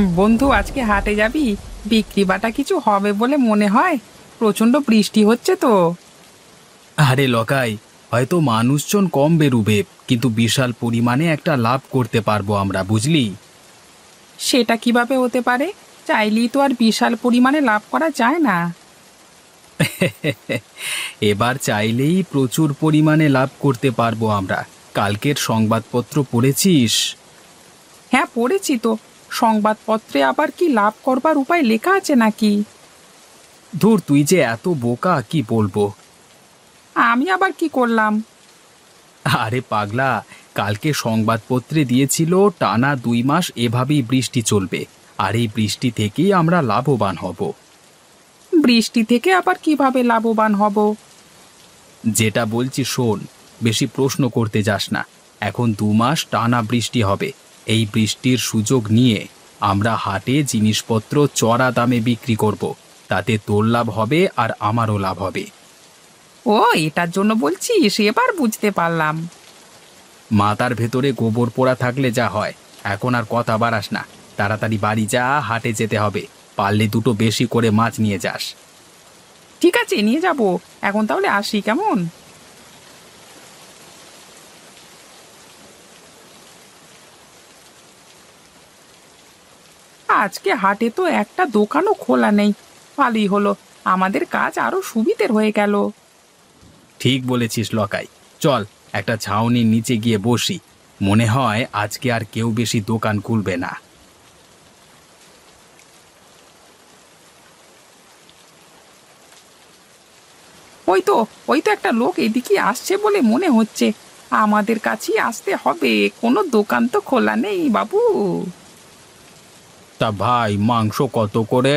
বন্ধু, আজকে হাটে যাবি? বিক্রি বাটা কিছু হবে বলে মনে হয়। প্রচন্ড বৃষ্টি হচ্ছে তো। আরে লকাই, হয়তো মানুষজন কম বেরুবে, কিন্তু বিশাল পরিমাণে একটা লাভ করতে পারবো আমরা, বুঝলি? সেটা কিভাবে হতে পারে? চাইলেই তো আর বিশাল পরিমাণে লাভ করা যায় না। এবার চাইলেই প্রচুর পরিমাণে লাভ করতে পারবো আমরা। কালকের সংবাদপত্র পড়েছিস? হ্যাঁ, পড়েছি তো। সংবাদপত্রে আবার কি লাভ করবার উপায় লেখা আছে নাকি? ধুর, তুই যে এত বোকা, কি বলবো। আমি আবার কি করলাম? আরে পাগলা, কালকে সংবাদপত্রে দিয়েছিল টানা 2 মাস এভাবেই বৃষ্টি চলবে, আর এই বৃষ্টি থেকেই আমরা লাভবান হব। বৃষ্টি থেকে আবার কিভাবে লাভবান হব? যেটা বলছি শোন, বেশি প্রশ্ন করতে যাস না। এখন 2 মাস টানা বৃষ্টি হবে। এই বৃষ্টির সুযোগ নিয়ে আমরা হাটে জিনিসপত্র চড়া দামে বিক্রি করব। তাতে তোর লাভ হবে আর আমারও লাভ হবে। ও, এটার জন্য বলছিস? এবার বুঝতে পারলাম। মাথার ভেতরে গোবর পোড়া থাকলে যা হয়। এখন আর কথা বাড়াস না, তাড়াতাড়ি বাড়ি যা, হাটে যেতে হবে। পারলে দুটো বেশি করে মাছ নিয়ে যাস। ঠিক আছে, নিয়ে যাব। এখন তাহলে আসি, কেমন? আজকে হাটে তো একটা দোকানও খোলা নেই। ভালোই হলো, আমাদের কাজ আরো সুবিধের হয়ে গেল। ঠিক বলেছিস লকাই। চল, একটা ছাউনির নিচে গিয়ে বসি। মনে হয় আজকে আর কেউ বেশি দোকান খুলবে না। ওই তো, ওই তো একটা লোক এদিকে আসছে বলে মনে হচ্ছে। আমাদের কাছেই আসতে হবে, কোনো দোকান তো খোলা নেই বাবু। তা ভাই, মাংস কত করে?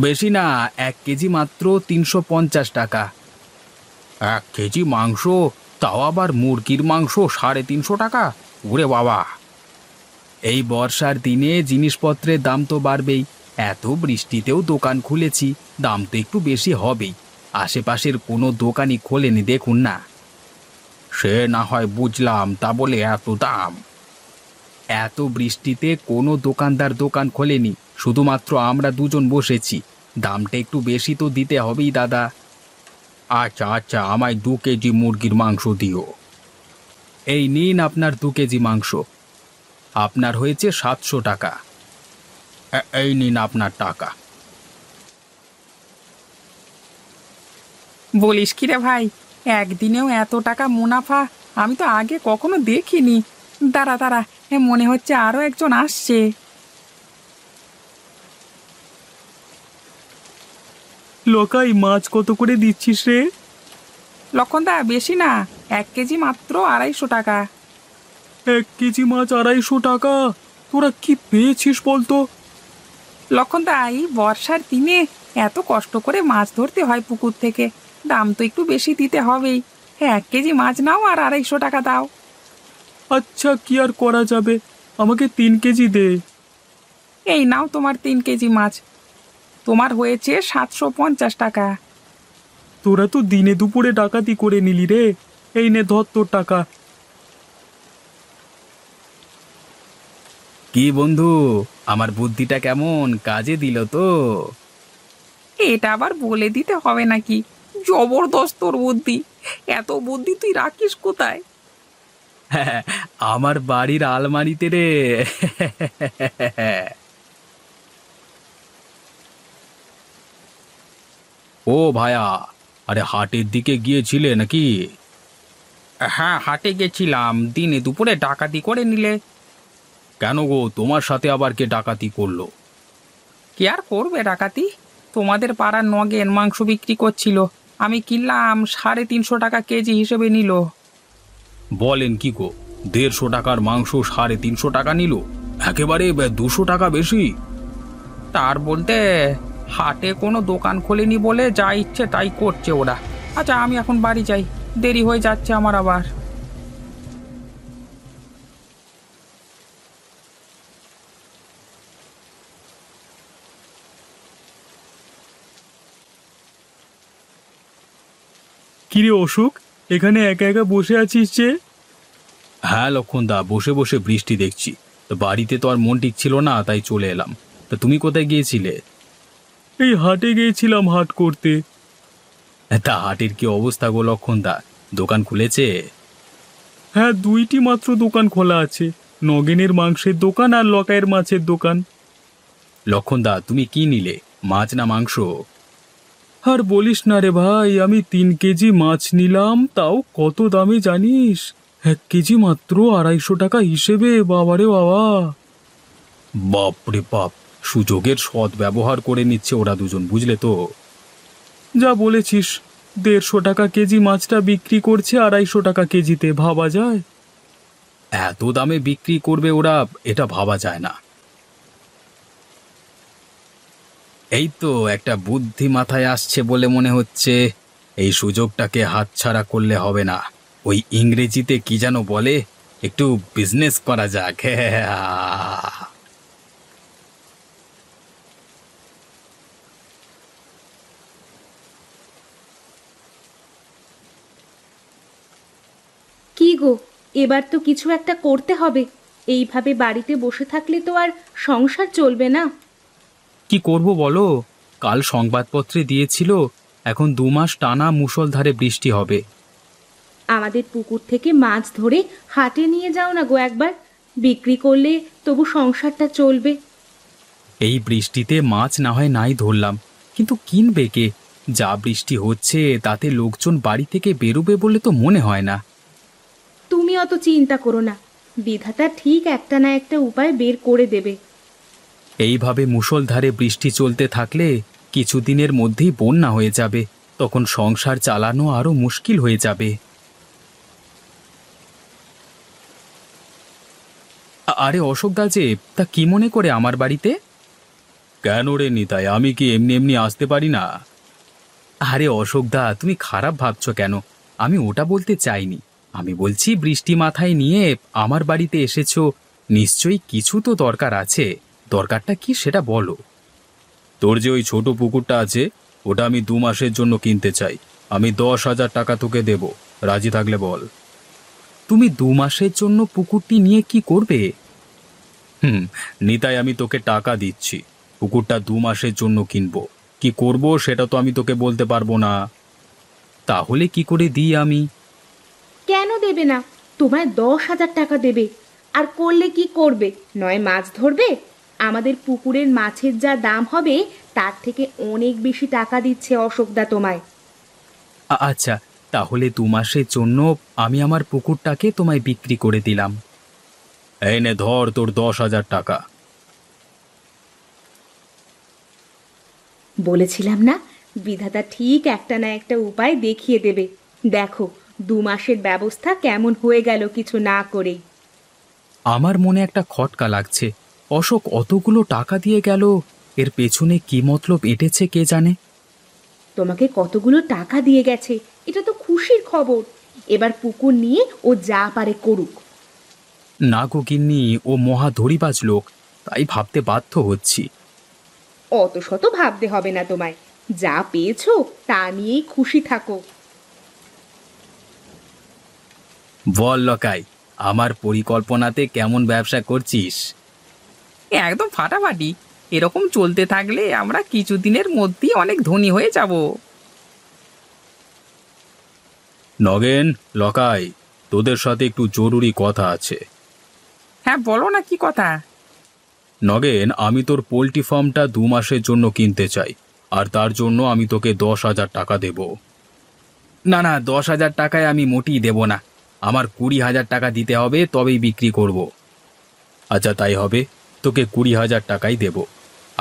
বেশি না, 1 কেজি মাত্র 350 টাকা। 1 কেজি মাংস? তাও আবার মুরগির মাংস 350 টাকা? ওরে বাবা! এই বর্ষার দিনে জিনিসপত্রের দাম তো বাড়বেই। এত বৃষ্টিতেও দোকান খুলেছি, দাম তো একটু বেশি হবেই। আশেপাশের কোনো দোকানই খোলেনি, দেখুন না। সে না হয় বুঝলাম, তা বলে এত দাম? এত বৃষ্টিতে কোনো দোকানদার দোকান খোলেনি, শুধুমাত্র আমরা দুজন বসেছি। দামটা একটু বেশি তো দিতে হবেই দাদা। আচ্ছা আচ্ছা, আমায় 2 কেজি মুরগির মাংস দিও। এই নিন আপনার 2 কেজি মাংস। আপনার হয়েছে 700 টাকা। এই নিন আপনার টাকা। বলিস কি রে ভাই, একদিনেও এত টাকা মুনাফা আমি তো আগে কখনো দেখিনি। দাঁড়া দাঁড়া, মনে হচ্ছে আরো একজন আসছে। লোকাই, মাছ কত করে দিচ্ছিস রে? লক্ষণদা, বেশি না, 1 কেজি মাত্র 250 টাকা। 1 কেজি মাছ 250 টাকা? তোরা কি পেয়েছিস বলতো? লক্ষণদা, এই বর্ষার দিনে এত কষ্ট করে মাছ ধরতে হয় পুকুর থেকে, দাম তো একটু বেশি দিতে হবেই। 1 কেজি মাছ নাও আর 250 টাকা দাও। আচ্ছা, কি আর করা যাবে, আমাকে 3 কেজি দে। এই নাও তোমার 3 কেজি মাছ। তোমার হয়েছে 750 টাকা। তোরা তো দিনে দুপুরে ডাকাতি করে নিলি রে। এই নে, ধর তোর টাকা। কি বন্ধু, আমার বুদ্ধিটা কেমন কাজে দিল তো? এটা আবার বলে দিতে হবে নাকি? জবরদস্ত তোর বুদ্ধি। এত বুদ্ধি তুই রাখিস কোথায়? হ্যাঁ, আমার বাড়ির আলমারিতে রে। ও ভায়া, আরে হাটের দিকে গিয়েছিলে নাকি? হ্যাঁ, হাটে গেছিলাম, দিনে দুপুরে ডাকাতি করে নিলে। কেন গো, তোমার সাথে আবার কে ডাকাতি করলো? কি আর করবে ডাকাতি? তোমাদের পাড়ার নগেন মাংস বিক্রি করছিল, আমি কিনলাম, 350 টাকা কেজি হিসেবে নিল। বলেন কি গো, 150 টাকার মাংস 350 টাকা নিল? একেবারে 200 টাকা বেশি। তার বলতে, হাটে কোনো দোকান খোলেনি বলে যা ইচ্ছে তাই করছে ওরা। আচ্ছা, আমি এখন বাড়ি যাই, দেরি হয়ে যাচ্ছে আমার আবার। কিরে অশোক, এখানে একা একা বসে আছিস যে? হ্যাঁ লক্ষণদা, বসে বসে বৃষ্টি দেখছি। তো বাড়িতে তো আর মন ঠিক ছিল না, তাই চলে এলাম। তা তুমি কোথায় গিয়েছিলে? এই হাটে গিয়েছিলাম হাট করতে। তা হাটের কি অবস্থা গো লক্ষণদা, দোকান খুলেছে? হ্যাঁ, দুইটি মাত্র দোকান খোলা আছে, নগেনের মাংসের দোকান আর লকাইয়ের মাছের দোকান। লক্ষণদা, তুমি কি নিলে, মাছ না মাংস? আর বলিস না রে ভাই, আমি 3 কেজি মাছ নিলাম, তাও কত দামে জানিস? 1 কেজি মাত্র 250 টাকা হিসেবে, বাবারে বাবা! বাপরে বাপ, সুযোগের সৎ ব্যবহার করে নিচ্ছে ওরা দুজন, বুঝলে তো? যা বলেছিস, 150 টাকা কেজি মাছটা বিক্রি করছে 250 টাকা কেজিতে, ভাবা যায়? এত দামে বিক্রি করবে ওরা, এটা ভাবা যায় না। এই তো একটা বুদ্ধি মাথায় আসছে বলে মনে হচ্ছে, এই সুযোগটাকে হাতছাড়া করলে হবে না। ওই ইংরেজিতে কি যেন বলে, একটু বিজনেস করা যাক। কি গো, এবার তো কিছু একটা করতে হবে। এইভাবে বাড়িতে বসে থাকলে তো আর সংসার চলবে না। কি করব বলো? কাল সংবাদপত্রে দিয়েছিল এখন 2 মাস টানা মুষলধারে বৃষ্টি হবে। আমাদের পুকুর থেকে মাছ ধরে হাটে নিয়ে যাও না গো একবার, বিক্রি করলে তবু সংসারটা চলবে। এই বৃষ্টিতে মাছ না হয় নাই ধরলাম, কিন্তু কিনবে কে? যা বৃষ্টি হচ্ছে তাতে লোকজন বাড়ি থেকে বেরোবে বলে তো মনে হয় না। তুমি অত চিন্তা করো না, বিধাতা ঠিক একটা না একটা উপায় বের করে দেবে। এইভাবে মুষলধারে বৃষ্টি চলতে থাকলে কিছুদিনের মধ্যেই বন্যা হয়ে যাবে, তখন সংসার চালানো আরো মুশকিল হয়ে যাবে। আরে অশোক দা যে, তা কি মনে করে আমার বাড়িতে? কেন রে নিতাই, আমি কি এমনি এমনি আসতে পারি না? আরে অশোক দা, তুমি খারাপ ভাবছো কেন? আমি ওটা বলতে চাইনি। আমি বলছি, বৃষ্টি মাথায় নিয়ে আমার বাড়িতে এসেছো, নিশ্চয়ই কিছু তো দরকার আছে। দরকারটা কি সেটা বলো। তোর যে ওই ছোট পুকুরটা আছে, ওটা আমি 2 মাসের জন্য কিনতে চাই। আমি 10,000 টাকা তোকে দেব, রাজি থাকলে বল। তুমি 2 মাসের জন্য পুকুরটি নিয়ে কি করবে? নিতাই, আমি তোকে টাকা দিচ্ছি, পুকুরটা 2 মাসের জন্য কিনবো। কি করব সেটা তো আমি তোকে বলতে পারবো না। তাহলে কি করে দিই আমি? কেন দেবে না? তোমায় 10,000 টাকা দেবে। আর করলে কি করবে? নয় মাছ ধরবে। আমাদের পুকুরের মাছের যা দাম হবে তার থেকে অনেক বেশি টাকা দিচ্ছে অশোকদা তোমায়। আচ্ছা, তাহলে 2 মাসের জন্য আমি আমার পুকুরটাকে তোমায় বিক্রি করে দিলাম। এই নে ধর তোর 10,000 টাকা। বলেছিলাম না, বিধাতা ঠিক একটা না একটা উপায় দেখিয়ে দেবে। দেখো, 2 মাসের ব্যবস্থা কেমন হয়ে গেল কিছু না করেই। আমার মনে একটা খটকা লাগছে। অশোক অতগুলো টাকা দিয়ে গেল, এর পেছনে কি মতলব এঁটেছে কে জানে। তোমাকে কতগুলো টাকা দিয়ে গেছে, এটা তো খুশির খবর। এবার পুকুর নিয়ে ও যা পারে করুক। না গো গিন্নি, ও মহা ধড়িবাজ লোক, তাই ভাবতে বাধ্য হচ্ছি। অত শত ভাবতে হবে না তোমায়, যা পেয়েছো তা নিয়েই খুশি থাকো। বল লকাই, আমার পরিকল্পনাতে কেমন ব্যবসা করছিস? একদম ফাটাফাটি। এরকম চলতে থাকলে আমরা কিছুদিনের মধ্যেই অনেক ধনী হয়ে যাব। নগেন, লকাই, তোদের সাথে একটু জরুরি কথা আছে। হ্যাঁ, বলো না, কি কথা? নগেন, আমি তোর পোল্ট্রি ফার্মটা 2 মাসের জন্য কিনতে চাই, আর তার জন্য আমি তোকে 10,000 টাকা দেব। না না, 10,000 টাকায় আমি মোটেই দেব না। আমার 20,000 টাকা দিতে হবে, তবেই বিক্রি করব। আচ্ছা তাই হবে, তোকে 20,000 টাকাই দেব।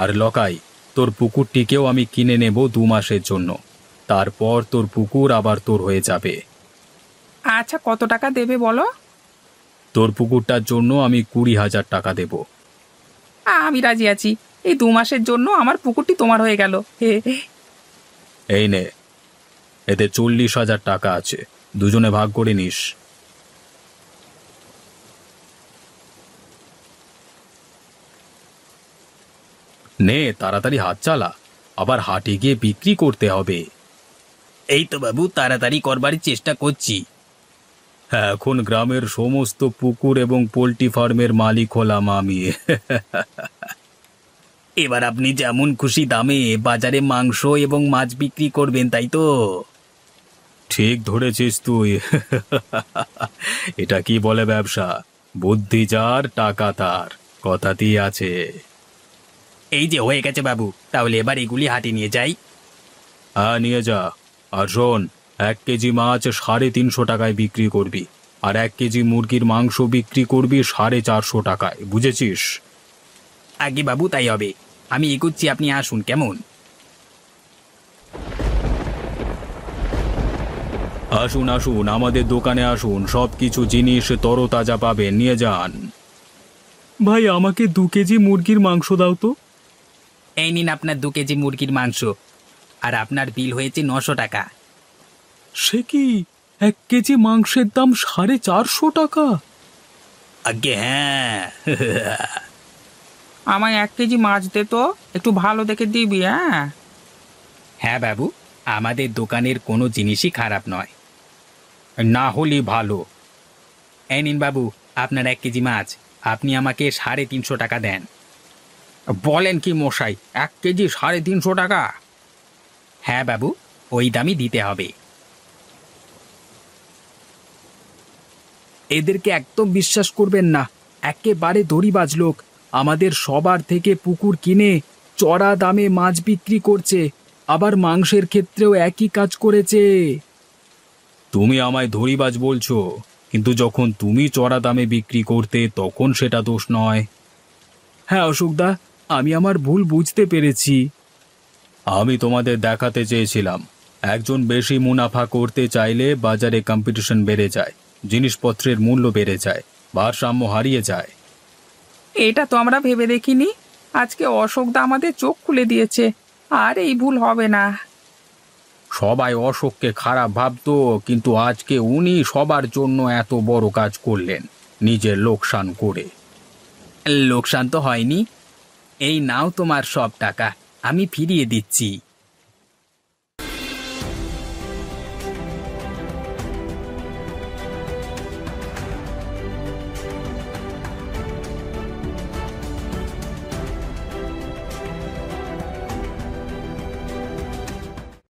আর লকাই, তোর পুকুরটিকেও আমি কিনে নেব 2 মাসের জন্য, তারপর তোর পুকুর আবার তোর হয়ে যাবে। আচ্ছা, কত টাকা দেবে বলো? তোর পুকুরটার জন্য আমি 20,000 টাকা দেব। আমি রাজি আছি। এই 2 মাসের জন্য আমার পুকুরটি তোমার হয়ে গেল। হে হে। এই নে, এতে 40,000 টাকা আছে, দুজনে ভাগ করে নিস। নে তাড়াতাড়ি হাত চালা, আবার হাটে গিয়ে বিক্রি করতে হবে। এই তো বাবু, তাড়াতাড়ি করবার চেষ্টা করছি। এখন গ্রামের সমস্ত পুকুর এবং পোল্ট্রি ফার্মের মালিক হলাম আমি। এবার আপনি যেমন খুশি দামে বাজারে মাংস এবং মাছ বিক্রি করবেন, তাই তো? ঠিক ধরেছিস তুই। এটা কি বলে ব্যবসা, বুদ্ধি যার টাকা তার, কথাতেই আছে। এই যে হয়ে গেছে বাবু, তাহলে এবার এগুলি হাটে নিয়ে যাই। হ্যাঁ, নিয়ে যা। আর শোন, 1 কেজি মাছ 350 টাকায় বিক্রি করবি, আর 1 কেজি মুরগির মাংস বিক্রি করবি 450 টাকায়, বুঝেছিস? আগে বাবু, তাই হবে। আমি এগুচ্ছি, আপনি আসুন কেমন। আসুন আসুন, আমাদের দোকানে আসুন, সব কিছু জিনিস তরতাজা পাবেন, নিয়ে যান। ভাই, আমাকে 2 কেজি মুরগির মাংস দাও তো। এই নিন আপনার 2 কেজি মুরগির মাংস, আর আপনার বিল হয়েছে 900 টাকা। সে কি, 1 কেজি মাংসের দাম 450 টাকা? আগে হ্যাঁ। আমায় 1 কেজি মাছ দে তো, একটু ভালো দেখে দিবি। হ্যাঁ হ্যাঁ বাবু, আমাদের দোকানের কোনো জিনিসই খারাপ নয়। না হলে ভালো। এই নিন বাবু, আপনার 1 কেজি মাছ, আপনি আমাকে 350 টাকা দেন। বলেন কি মশাই, 1 কেজি 350 টাকা? হ্যাঁ বাবু, ওই দামই দিতে হবে। এদেরকে একদম বিশ্বাস করবেন না, একেবারে দড়িবাজ লোক। আমাদের সবার থেকে পুকুর কিনে চড়া দামে মাছ বিক্রি করছে, আবার মাংসের ক্ষেত্রেও একই কাজ করেছে। তুমি আমায় দড়িবাজ বলছো, কিন্তু যখন তুমি চড়া দামে বিক্রি করতে তখন সেটা দোষ নয়। হ্যাঁ অশোকদা, আমি আমার ভুল বুঝতে পেরেছি। আমি তোমাদের দেখাতে চেয়েছিলাম, একজন বেশি মুনাফা করতে চাইলে বাজারে কম্পিটিশন বেড়ে যায়, জিনিসপত্রের মূল্য বেড়ে যায়, ভারসাম্য হারিয়ে যায়। এটা তো আমরা ভেবে দেখিনি। আজকে অশোকদা আমাদের চোখ খুলে দিয়েছে, আর এই ভুল হবে না। সবাই অশোককে খারাপ ভাবতো, কিন্তু আজকে উনি সবার জন্য এত বড় কাজ করলেন, নিজের লোকসান করে। লোকসান তো হয়নি। এই নাও তোমার সব টাকা, আমি ফিরিয়ে দিচ্ছি।